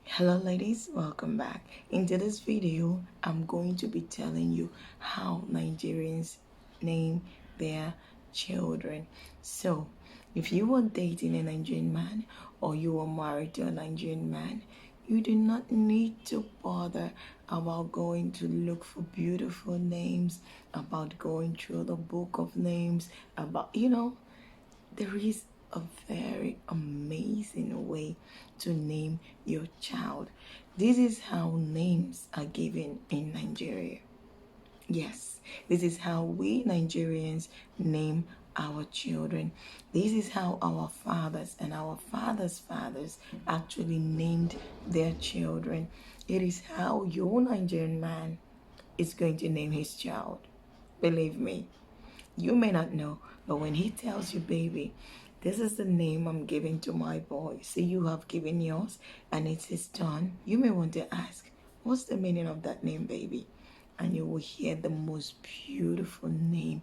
Hello ladies, welcome back. In this video, I'm going to be telling you how Nigerians name their children. So, if you are dating a Nigerian man or you are married to a Nigerian man, you do not need to bother about going to look for beautiful names, about going through the book of names, there is a very amazing way to name your child. This is how names are given in Nigeria. Yes, this is how we Nigerians name our children. This is how our fathers and our fathers' fathers actually named their children. It is how your Nigerian man is going to name his child. Believe me. You may not know, but when he tells you, baby, this is the name I'm giving to my boy. See, you have given yours and it's his turn. You may want to ask, what's the meaning of that name, baby? And you will hear the most beautiful name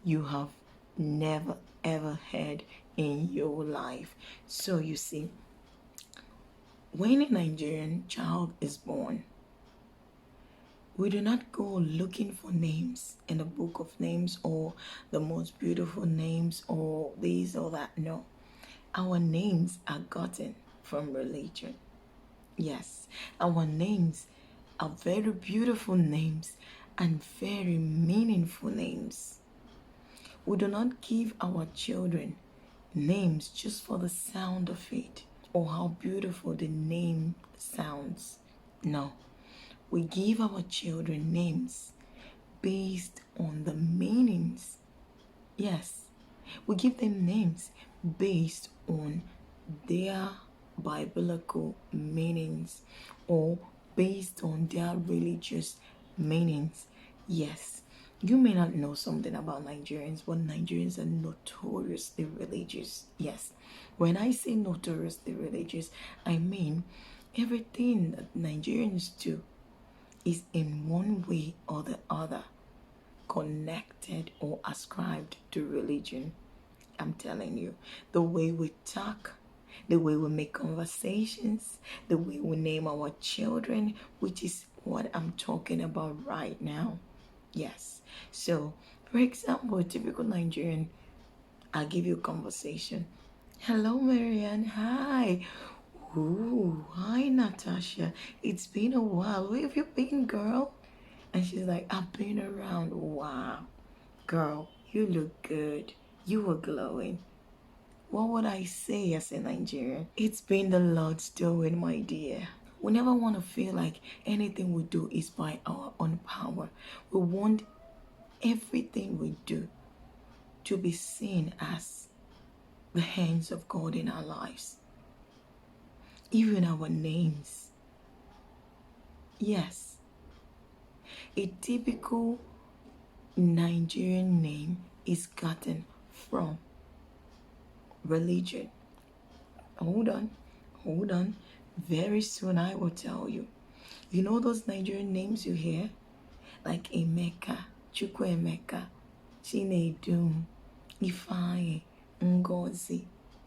you have never ever heard in your life. So you see, when a Nigerian child is born, we do not go looking for names in the book of names or the most beautiful names or this or that. No. Our names are gotten from religion. Yes, our names are very beautiful names and very meaningful names. We do not give our children names just for the sound of it or how beautiful the name sounds. No. We give our children names based on the meanings. Yes, we give them names based on their biblical meanings or based on their religious meanings. Yes, you may not know something about Nigerians, but Nigerians are notoriously religious. Yes, when I say notoriously religious, I mean everything that Nigerians do is in one way or the other connected or ascribed to religion. I'm telling you, the way we talk, the way we make conversations, the way we name our children, which is what I'm talking about right now. Yes. So, for example, a typical Nigerian, I'll give you a conversation. Hello, Marianne. Hi. Ooh, hi, Natasha. It's been a while. Where have you been, girl? And she's like, I've been around. Wow. Girl, you look good. You were glowing. What would I say as a Nigerian? It's been the Lord's doing, my dear. We never want to feel like anything we do is by our own power. We want everything we do to be seen as the hands of God in our lives. Even our names. Yes. A typical Nigerian name is gotten from religion. Hold on. Very soon I will tell you. You know those Nigerian names you hear? Like Emeka, Chukwuemeka, Chinedum, Ifeanyi, Ngozi,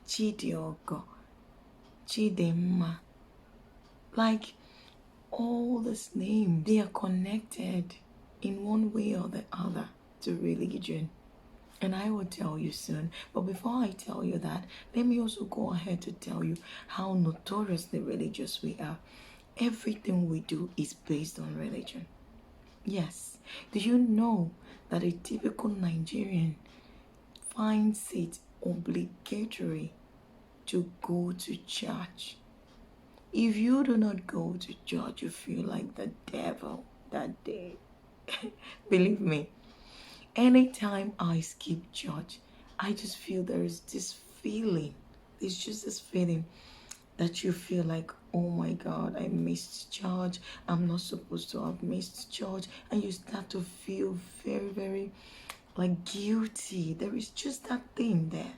Chidiogo, Chidemma. Like all these names, they are connected in one way or the other to religion. And I will tell you soon. But before I tell you that, let me also go ahead to tell you how notoriously religious we are. Everything we do is based on religion. Yes. Do you know that a typical Nigerian finds it obligatory to go to church? If you do not go to church, you feel like the devil that day. Believe me, anytime I skip church, I just feel there is this feeling. It's just this feeling that you feel like, oh my God, I missed church. I'm not supposed to have missed church. And you start to feel very, very like guilty. There is just that thing there.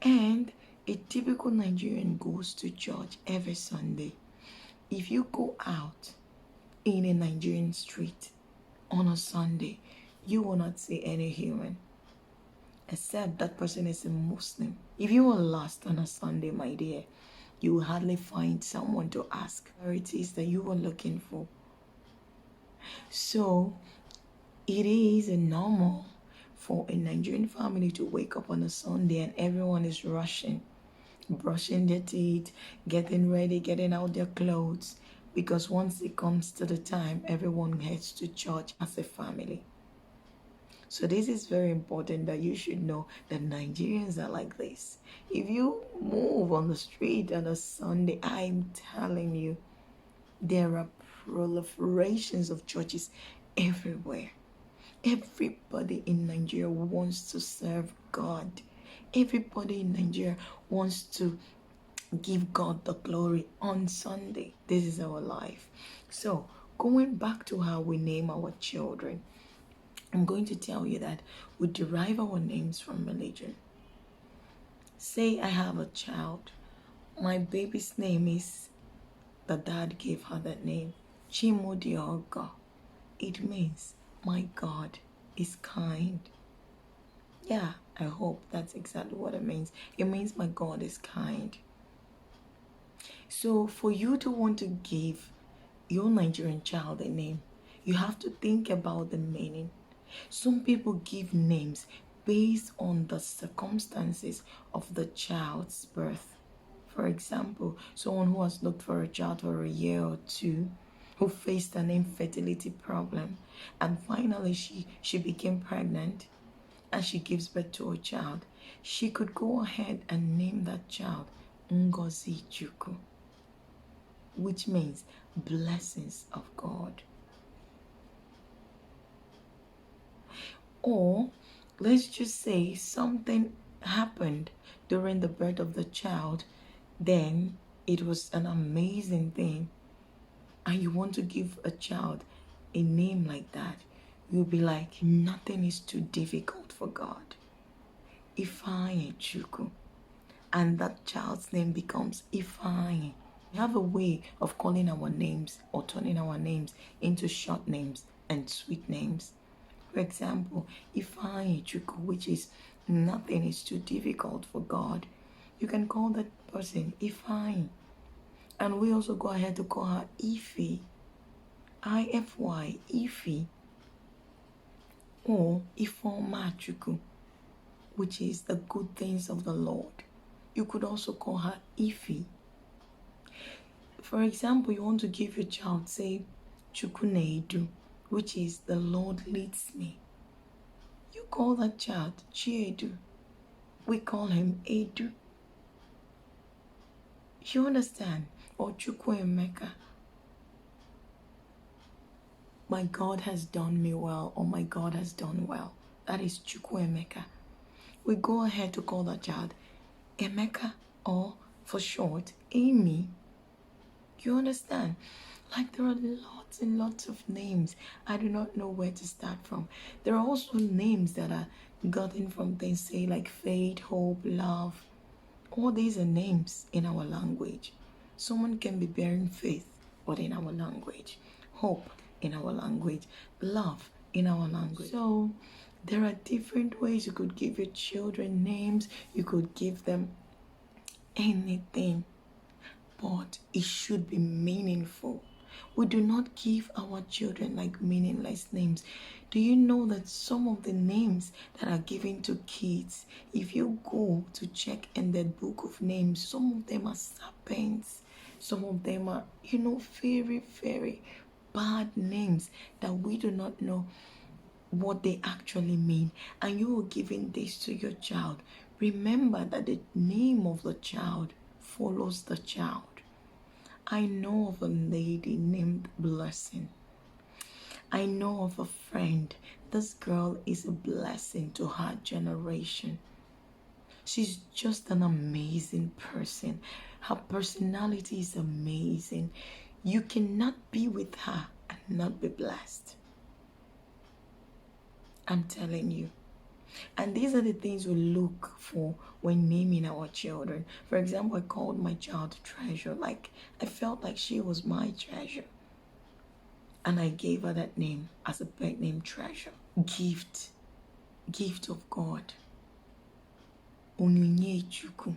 And a typical Nigerian goes to church every Sunday. If you go out in a Nigerian street on a Sunday, you will not see any human except that person is a Muslim. If you are lost on a Sunday, my dear, you will hardly find someone to ask where it is that you were looking for. So it is a normal for a Nigerian family to wake up on a Sunday and everyone is rushing, brushing their teeth, getting ready, getting out their clothes, because once it comes to the time, everyone heads to church as a family. So this is very important that you should know that Nigerians are like this. If you move on the street on a Sunday, I'm telling you, there are proliferations of churches everywhere. Everybody in Nigeria wants to serve God. Everybody in Nigeria wants to give God the glory on Sunday. This is our life. So, going back to how we name our children, I'm going to tell you that we derive our names from religion. Say I have a child. My baby's name is, the dad gave her that name, Chimodioga. It means my God is kind. Yeah, I hope that's exactly what it means. It means my God is kind. So for you to want to give your Nigerian child a name, you have to think about the meaning. Some people give names based on the circumstances of the child's birth. For example, someone who has looked for a child for a year or two, who faced an infertility problem, and finally she became pregnant and she gives birth to a child. She could go ahead and name that child Ngozi Chukwu, which means blessings of God. Or let's just say something happened during the birth of the child, then it was an amazing thing, and you want to give a child a name like that, you'll be like, nothing is too difficult for God. Ifeanyi Chukwu. And that child's name becomes Ifeanyi. We have a way of calling our names or turning our names into short names and sweet names. For example, Ifeanyi Chukwu, which is nothing is too difficult for God. You can call that person Ifeanyi. And we also go ahead to call her Ife, I-F-Y, Ife, or Ifeoma Chukwu, which is the good things of the Lord. You could also call her Ife. For example, you want to give your child, say, Chukwunedu, which is the Lord leads me. You call that child Chiedu. We call him Edu. You understand? Or Chukwuemeka. My God has done me well, or my God has done well. That is Chukwuemeka. We go ahead to call that child Emeka, or for short, Amy. You understand? Like there are lots and lots of names. I do not know where to start from. There are also names that are gotten from things, say like faith, hope, love. All these are names in our language. Someone can be bearing faith, but in our language. Hope in our language. Love in our language. So there are different ways you could give your children names. You could give them anything, but it should be meaningful. We do not give our children like meaningless names. Do you know that some of the names that are given to kids, if you go to check in the book of names, some of them are serpents, some of them are, very, very bad names that we do not know what they actually mean. And you are giving this to your child. Remember that the name of the child follows the child. I know of a lady named Blessing. I know of a friend. This girl is a blessing to her generation. She's just an amazing person. Her personality is amazing. You cannot be with her and not be blessed. I'm telling you. And these are the things we look for when naming our children. For example, I called my child Treasure. Like, I felt like she was my treasure. And I gave her that name as a pet name, Treasure. Gift of God. Onyinye Chukwu.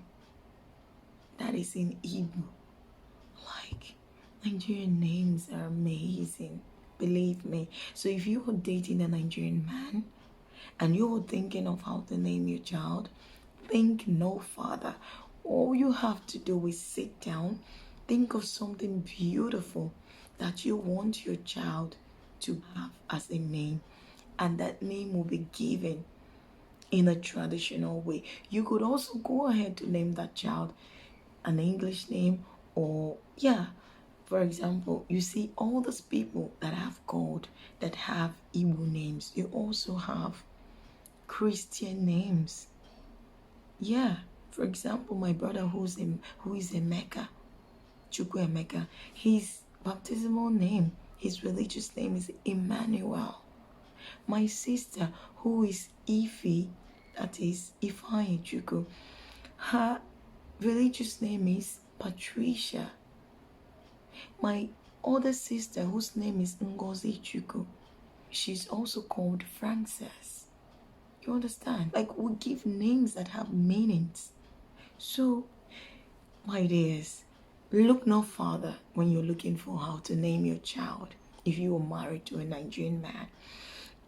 that is in Igbo. Like, Nigerian names are amazing. Believe me. So if you were dating a Nigerian man and you were thinking of how to name your child, think no further. All you have to do is sit down, think of something beautiful that you want your child to have as a name, and that name will be given in a traditional way. You could also go ahead to name that child an English name, or yeah, for example, you see all those people that have called that have Igbo names. You also have Christian names. Yeah, for example, my brother who is in Mecca, Chukwu Emeka, his baptismal name, his religious name is Emmanuel. My sister who is Ife, that is Ifeanyi Chukwu, her religious name is Patricia. My other sister whose name is Ngozi Chukwu, she's also called Frances. You understand? Like, we give names that have meanings. So, my dears, look no further when you're looking for how to name your child. If you are married to a Nigerian man,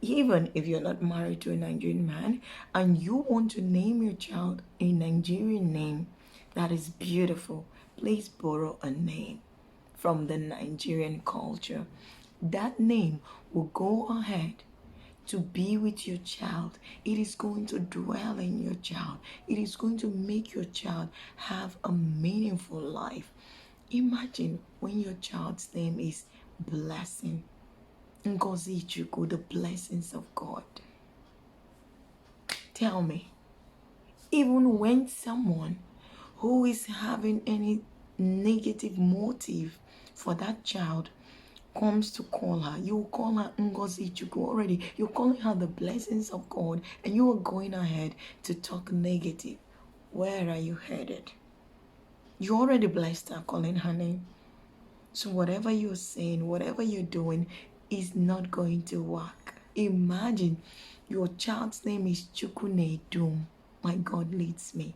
even if you're not married to a Nigerian man and you want to name your child a Nigerian name that is beautiful, please borrow a name from the Nigerian culture. That name will go ahead to be with your child. It is going to dwell in your child. It is going to make your child have a meaningful life. Imagine when your child's name is Blessing. Ngozi Chukwu, the blessings of God. Tell me, even when someone who is having any negative motive for that child comes to call her, you will call her Ngozi Chukwu already. You're calling her the blessings of God, and you are going ahead to talk negative. Where are you headed? You already blessed her calling her name. So whatever you're saying, whatever you're doing is not going to work. Imagine your child's name is Chukwunedum. My God leads me.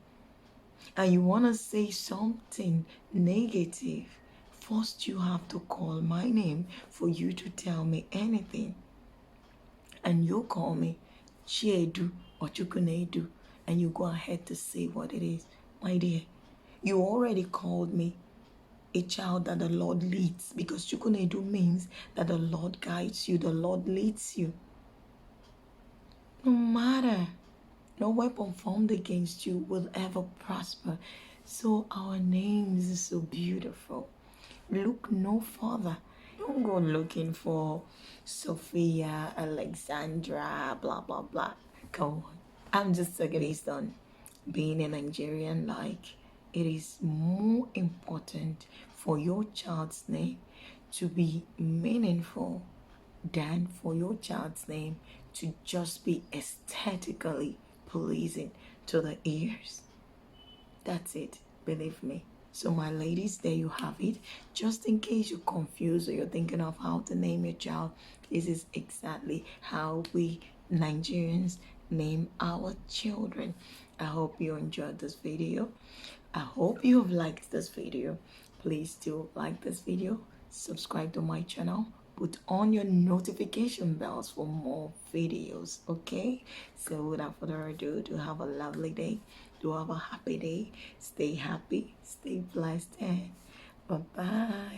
And you want to say something negative. First, you have to call my name for you to tell me anything. And you call me Chiedu or Chukwunedu, and you go ahead to say what it is. My dear, you already called me a child that the Lord leads, because Chukwunedu means that the Lord guides you, the Lord leads you. No matter, no weapon formed against you will ever prosper. So our names is so beautiful. Look no further. Don't go looking for Sophia, Alexandra, blah, blah, blah. Come on. I'm just talking based on being a Nigerian. Like, it is more important for your child's name to be meaningful than for your child's name to just be aesthetically pleasing to the ears. That's it, believe me. So my ladies, there you have it. Just in case you're confused or you're thinking of how to name your child, this is exactly how we Nigerians name our children. I hope you enjoyed this video. I hope you have liked this video. Please do like this video, subscribe to my channel, put on your notification bells for more videos, okay? So without further ado, do have a lovely day, do have a happy day, stay happy, stay blessed, and bye-bye.